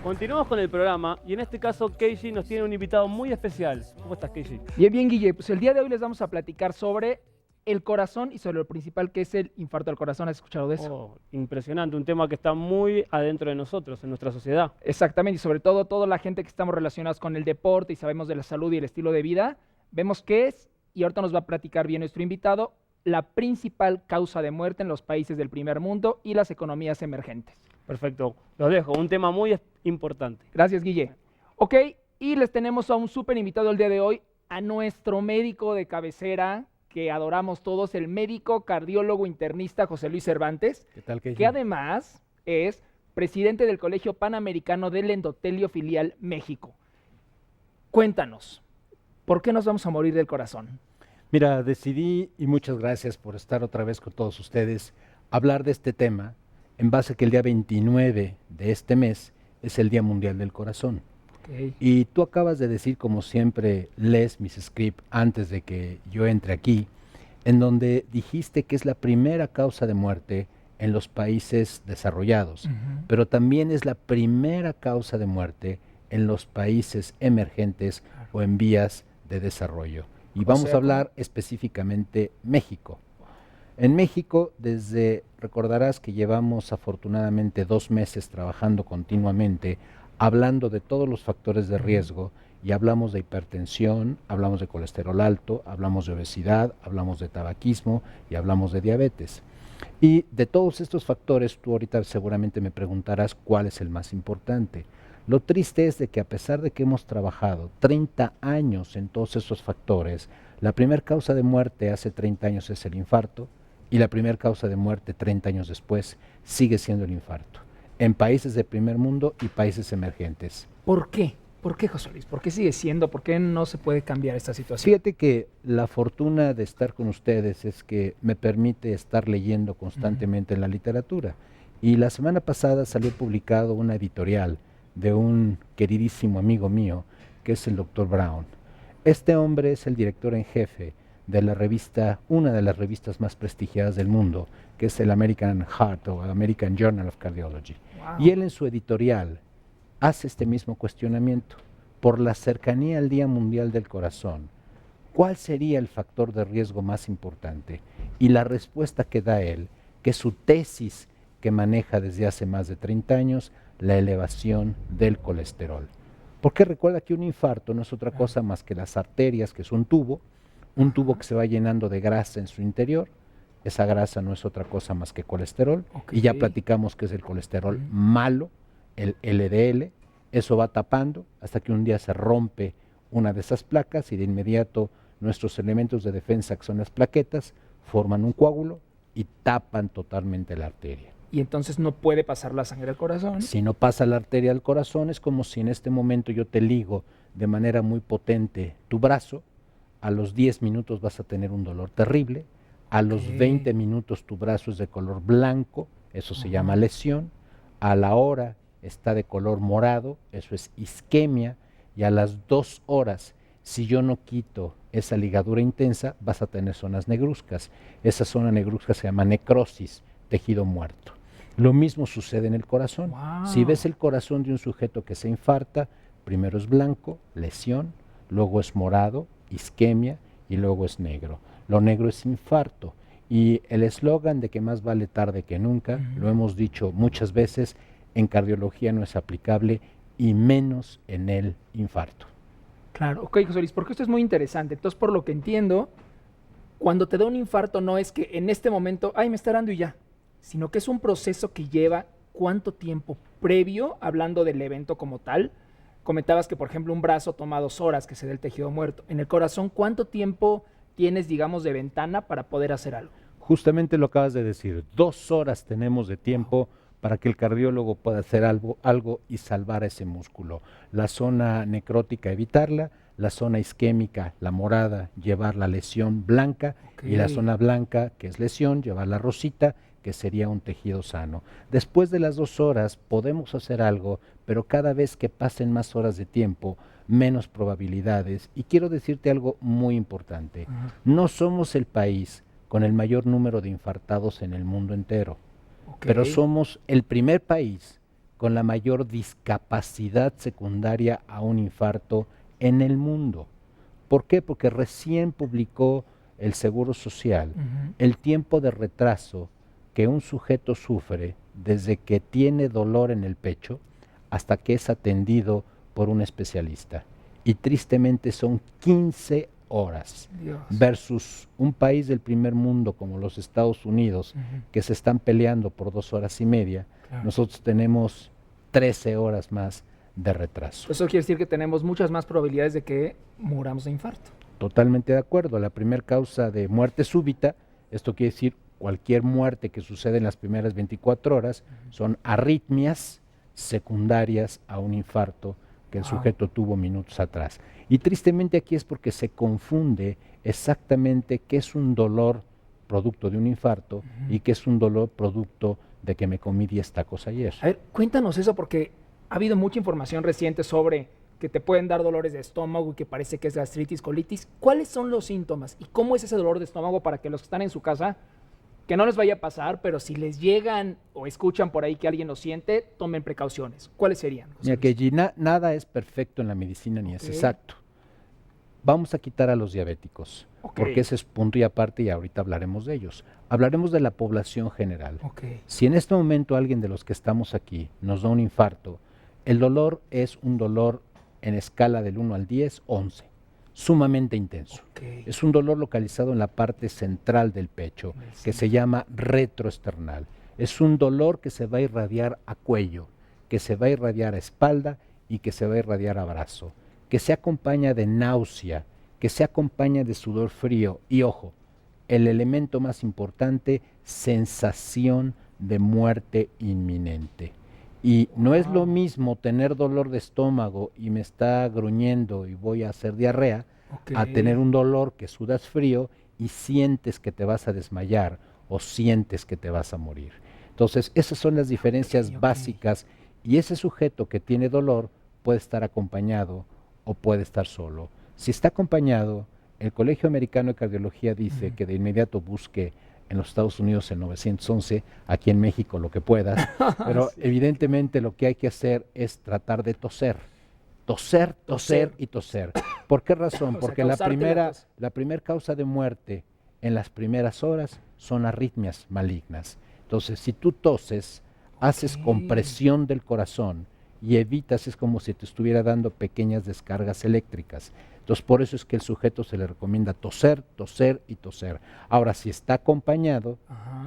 Continuamos con el programa y en este caso Keiji nos tiene un invitado muy especial. ¿Cómo estás, Keiji? Bien, bien, Guille. Pues el día de hoy les vamos a platicar sobre el corazón y sobre lo principal que es el infarto al corazón. ¿Has escuchado de eso? Oh, impresionante, un tema que está muy adentro de nosotros, en nuestra sociedad. Exactamente, y sobre todo toda la gente que estamos relacionados con el deporte y sabemos de la salud y el estilo de vida, vemos que es, y ahorita nos va a platicar bien nuestro invitado, la principal causa de muerte en los países del primer mundo y las economías emergentes. Perfecto, los dejo, un tema muy importante. Gracias, Guille. Ok, y les tenemos a un súper invitado el día de hoy, a nuestro médico de cabecera, que adoramos todos, el médico cardiólogo internista José Luis Cervantes, ¿Qué tal, Keiji? que además es presidente del Colegio Panamericano del Endotelio Filial México. Cuéntanos, ¿por qué nos vamos a morir del corazón? Mira, decidí, y muchas gracias por estar otra vez con todos ustedes, hablar de este tema en base a que el día 29 de este mes es el Día Mundial del Corazón. Okay. Y tú acabas de decir, como siempre, lees mis scripts antes de que yo entre aquí, en donde dijiste que es la primera causa de muerte en los países desarrollados, pero también es la primera causa de muerte en los países emergentes o en vías de desarrollo. Y vamos a hablar específicamente México. En México, recordarás que llevamos afortunadamente 2 meses trabajando continuamente, hablando de todos los factores de riesgo, y hablamos de hipertensión, hablamos de colesterol alto, hablamos de obesidad, hablamos de tabaquismo y hablamos de diabetes. Y de todos estos factores, tú ahorita seguramente me preguntarás cuál es el más importante. Lo triste es de que a pesar de que hemos trabajado 30 años en todos esos factores, la primera causa de muerte hace 30 años es el infarto, y la primera causa de muerte 30 años después sigue siendo el infarto, en países de primer mundo y países emergentes. ¿Por qué? ¿Por qué, José Luis? ¿Por qué sigue siendo? ¿Por qué no se puede cambiar esta situación? Fíjate que la fortuna de estar con ustedes es que me permite estar leyendo constantemente en la literatura. Y la semana pasada salió publicado una editorial de un queridísimo amigo mío, que es el Dr. Brown. Este hombre es el director en jefe de la revista, una de las revistas más prestigiadas del mundo, que es el American Heart o American Journal of Cardiology. Wow. Y él en su editorial hace este mismo cuestionamiento. Por la cercanía al Día Mundial del Corazón, ¿cuál sería el factor de riesgo más importante? Y la respuesta que da él, que es su tesis que maneja desde hace más de 30 años, la elevación del colesterol. Porque recuerda que un infarto no es otra cosa más que las arterias, que es un tubo que se va llenando de grasa en su interior. Esa grasa no es otra cosa más que colesterol, y ya platicamos que es el colesterol malo, el LDL. Eso va tapando hasta que un día se rompe una de esas placas y de inmediato nuestros elementos de defensa, que son las plaquetas, forman un coágulo y tapan totalmente la arteria. Y entonces no puede pasar la sangre al corazón. Si no pasa la arteria al corazón, es como si en este momento yo te ligo de manera muy potente tu brazo. A los 10 minutos vas a tener un dolor terrible. A los 20 minutos tu brazo es de color blanco, eso se llama lesión. A la hora está de color morado, eso es isquemia. Y a las 2 horas, si yo no quito esa ligadura intensa, vas a tener zonas negruzcas. Esa zona negruzca se llama necrosis, tejido muerto. Lo mismo sucede en el corazón. Wow. Si ves el corazón de un sujeto que se infarta, primero es blanco, lesión, luego es morado, isquemia, y luego es negro. Lo negro es infarto. Y el eslogan de que más vale tarde que nunca, lo hemos dicho muchas veces, en cardiología no es aplicable, y menos en el infarto. Claro, ok, José Luis, porque esto es muy interesante. Entonces, por lo que entiendo, cuando te da un infarto no es que en este momento, ay, me está dando y ya, sino que es un proceso que lleva cuánto tiempo previo, hablando del evento como tal. Comentabas que, por ejemplo, un brazo toma 2 horas que se dé el tejido muerto. En el corazón, ¿cuánto tiempo tienes, digamos, de ventana para poder hacer algo? Justamente lo acabas de decir, 2 horas tenemos de tiempo para que el cardiólogo pueda hacer algo y salvar a ese músculo. La zona necrótica, evitarla; la zona isquémica, la morada, llevar la lesión blanca, y la zona blanca, que es lesión, llevar la rosita, que sería un tejido sano. Después de las 2 horas podemos hacer algo, pero cada vez que pasen más horas de tiempo, menos probabilidades. Y quiero decirte algo muy importante. No somos el país con el mayor número de infartados en el mundo entero, pero somos el primer país con la mayor discapacidad secundaria a un infarto en el mundo. ¿Por qué? Porque recién publicó el Seguro Social el tiempo de retraso que un sujeto sufre desde que tiene dolor en el pecho hasta que es atendido por un especialista. Y tristemente son 15 horas Dios. versus un país del primer mundo como los Estados Unidos que se están peleando por 2 horas y media. Claro. Nosotros tenemos 13 horas más de retraso. Eso quiere decir que tenemos muchas más probabilidades de que muramos de infarto. Totalmente de acuerdo. La primera causa de muerte súbita, esto quiere decir cualquier muerte que sucede en las primeras 24 horas, son arritmias secundarias a un infarto que el sujeto tuvo minutos atrás. Y tristemente aquí es porque se confunde exactamente qué es un dolor producto de un infarto y qué es un dolor producto de que me comí 10 tacos ayer. A ver, cuéntanos eso porque ha habido mucha información reciente sobre que te pueden dar dolores de estómago y que parece que es gastritis, colitis. ¿Cuáles son los síntomas y cómo es ese dolor de estómago para que los que están en su casa, que no les vaya a pasar, pero si les llegan o escuchan por ahí que alguien lo siente, tomen precauciones? ¿Cuáles serían? Mira, que nada es perfecto en la medicina ni es exacto. Vamos a quitar a los diabéticos, porque ese es punto y aparte y ahorita hablaremos de ellos. Hablaremos de la población general. Si en este momento alguien de los que estamos aquí nos da un infarto, el dolor es un dolor en escala del 1 al 10, 11, sumamente intenso. Es un dolor localizado en la parte central del pecho, que se llama retroesternal. Es un dolor que se va a irradiar a cuello, que se va a irradiar a espalda y que se va a irradiar a brazo, que se acompaña de náusea, que se acompaña de sudor frío y, ojo, el elemento más importante, sensación de muerte inminente. Y no es lo mismo tener dolor de estómago y me está gruñendo y voy a hacer diarrea, a tener un dolor que sudas frío y sientes que te vas a desmayar o sientes que te vas a morir. Entonces, esas son las diferencias básicas y ese sujeto que tiene dolor puede estar acompañado o puede estar solo. Si está acompañado, el Colegio Americano de Cardiología dice que de inmediato busque en los Estados Unidos el 911, aquí en México lo que puedas, pero evidentemente lo que hay que hacer es tratar de toser. Toser y toser. ¿Por qué razón? Porque la primera causa de muerte en las primeras horas son arritmias malignas. Entonces, si tú toses, haces compresión del corazón y evitas, es como si te estuviera dando pequeñas descargas eléctricas. Entonces, por eso es que el sujeto se le recomienda toser, toser y toser. Ahora, si está acompañado,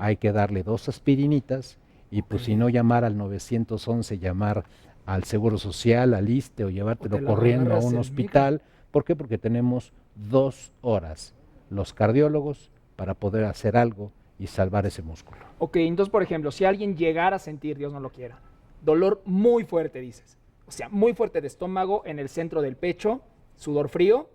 hay que darle 2 aspirinitas y pues si no, llamar al 911, llamar al Seguro Social, al ISSSTE o llevártelo corriendo a un hospital. ¿Por qué? Porque tenemos 2 horas los cardiólogos para poder hacer algo y salvar ese músculo. Ok, entonces, por ejemplo, si alguien llegara a sentir, Dios no lo quiera, dolor muy fuerte, dices, o sea, muy fuerte de estómago en el centro del pecho, sudor frío,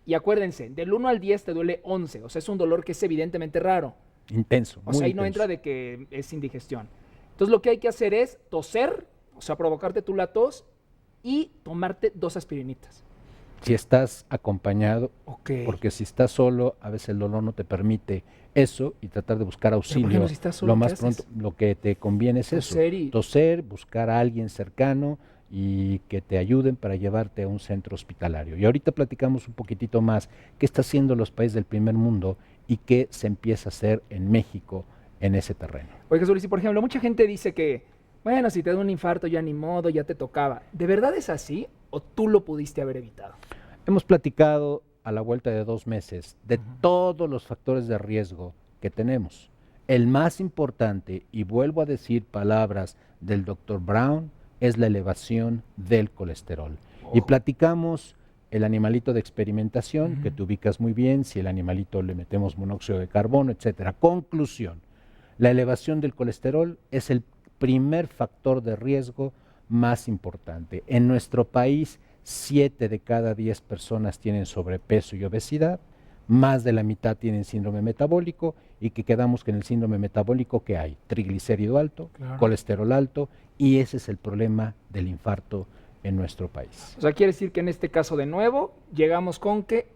y acuérdense, del 1 al 10 te duele 11, o sea, es un dolor que es evidentemente raro. Intenso. O sea, ahí no entra de que es indigestión. Entonces, lo que hay que hacer es toser, o sea, provocarte tú la tos y tomarte 2 aspirinitas. Si estás acompañado, porque si estás solo, a veces el dolor no te permite eso y tratar de buscar auxilio. Pero, si estás solo, lo más pronto, lo que te conviene es toser, buscar a alguien cercano y que te ayuden para llevarte a un centro hospitalario. Y ahorita platicamos un poquitito más qué está haciendo los países del primer mundo y qué se empieza a hacer en México en ese terreno. Oye, Jesús, y por ejemplo, mucha gente dice que, bueno, si te da un infarto ya ni modo, ya te tocaba. ¿De verdad es así o tú lo pudiste haber evitado? Hemos platicado a la vuelta de 2 meses de todos los factores de riesgo que tenemos. El más importante, y vuelvo a decir palabras del Dr. Brown, es la elevación del colesterol. Y platicamos el animalito de experimentación, que te ubicas muy bien, si el animalito le metemos monóxido de carbono, etcétera. Conclusión, la elevación del colesterol es el primer factor de riesgo más importante. En nuestro país, 7 de cada 10 personas tienen sobrepeso y obesidad, más de la mitad tienen síndrome metabólico y que quedamos que en el síndrome metabólico ¿qué hay? Triglicérido alto, colesterol alto y ese es el problema del infarto en nuestro país. O sea, quiere decir que en este caso de nuevo llegamos con que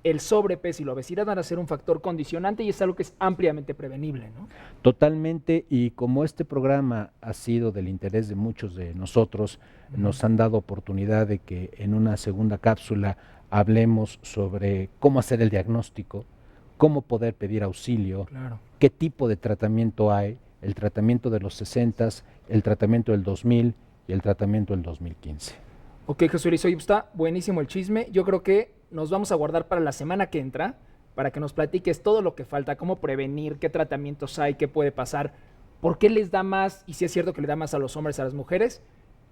el sobrepeso y la obesidad van a ser un factor condicionante y es algo que es ampliamente prevenible, ¿no? Totalmente, y como este programa ha sido del interés de muchos de nosotros, nos han dado oportunidad de que en una segunda cápsula hablemos sobre cómo hacer el diagnóstico, cómo poder pedir auxilio, Claro. qué tipo de tratamiento hay, el tratamiento de los 60, el tratamiento del 2000 y el tratamiento del 2015. Ok, Jesús Luis, hoy está buenísimo el chisme. Yo creo que nos vamos a guardar para la semana que entra, para que nos platiques todo lo que falta, cómo prevenir, qué tratamientos hay, qué puede pasar, por qué les da más, y si es cierto que le da más a los hombres, a las mujeres.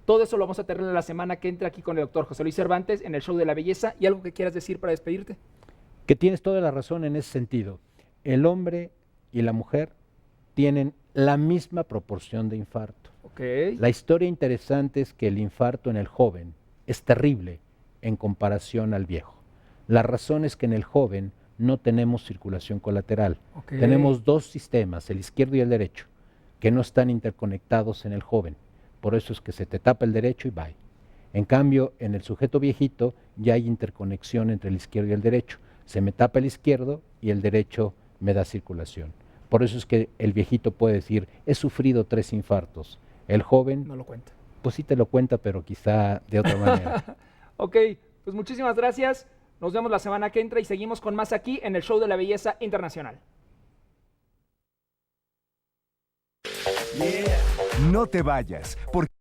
Todo eso lo vamos a tener la semana que entra aquí con el doctor José Luis Cervantes en el Show de la Belleza. ¿Y algo que quieras decir para despedirte? Que tienes toda la razón en ese sentido. El hombre y la mujer tienen la misma proporción de infarto. Ok. La historia interesante es que el infarto en el joven es terrible en comparación al viejo. La razón es que en el joven no tenemos circulación colateral. Ok. Tenemos dos sistemas, el izquierdo y el derecho, que no están interconectados en el joven. Por eso es que se te tapa el derecho y bye. En cambio, en el sujeto viejito ya hay interconexión entre el izquierdo y el derecho. Se me tapa el izquierdo y el derecho me da circulación. Por eso es que el viejito puede decir, he sufrido 3 infartos. El joven, No lo cuenta. pues sí te lo cuenta, pero quizá de otra manera. Ok, pues muchísimas gracias. Nos vemos la semana que entra y seguimos con más aquí en el Show de la Belleza Internacional. No te vayas, porque